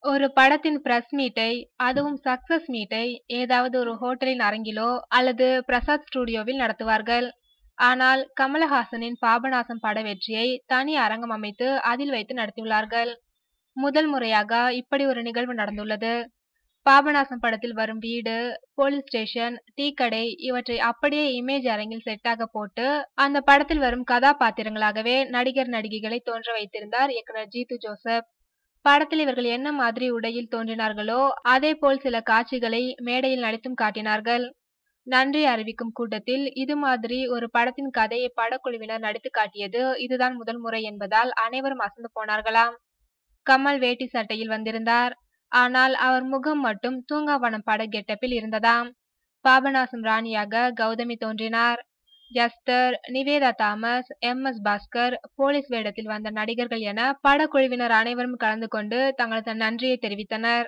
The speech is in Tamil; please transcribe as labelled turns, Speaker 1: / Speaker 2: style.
Speaker 1: ஒரு படத்தின் பிரஸ் மீட்டை, அதுவும் சக்சஸ் மீட்டை ஏதாவது ஒரு ஹோட்டலின் அரங்கிலோ அல்லது பிரசாத் ஸ்டுடியோவில் நடத்துவார்கள். ஆனால் கமலஹாசனின் பாபநாசம் பட வெற்றியை தனி அரங்கம் அமைத்து அதில் வைத்து நடத்தியுள்ளார்கள். முதல் முறையாக இப்படி ஒரு நிகழ்வு நடந்துள்ளது. பாபநாசம் படத்தில் வரும் வீடு, போலீஸ் ஸ்டேஷன், டீ கடை இவற்றை அப்படியே இமேஜ் அரங்கில் செட்டாக போட்டு அந்த படத்தில் வரும் கதாபாத்திரங்களாகவே நடிகர் நடிகைகளை தோன்ற வைத்திருந்தார் இயக்குனர் ஜீத்து ஜோசப். படத்தில் இவர்கள் என்ன மாதிரி உடையில் தோன்றினார்களோ அதேபோல் சில காட்சிகளை மேடையில் நடித்தும் காட்டினார்கள். நன்றி அறிவிக்கும் கூட்டத்தில் இது மாதிரி ஒரு படத்தின் கதையை படக்குழுவினர் நடித்து காட்டியது இதுதான் முதல் முறை என்பதால் அனைவரும் அசந்து போனார்களாம். கமல் வேட்டி சட்டையில் வந்திருந்தார். ஆனால் அவர் முகம் மட்டும் தூங்காவனம் பட கெட்டப்பில் இருந்ததாம். பாபநாசம் ராணியாக கௌதமி தோன்றினார். Juster, Nivetha Thomas, MS. Bhaskar, police வேடத்தில் வந்த நடிகர்கள் என படக்குழுவினர் அனைவரும் கலந்து கொண்டு தங்களது நன்றியை தெரிவித்தனர்.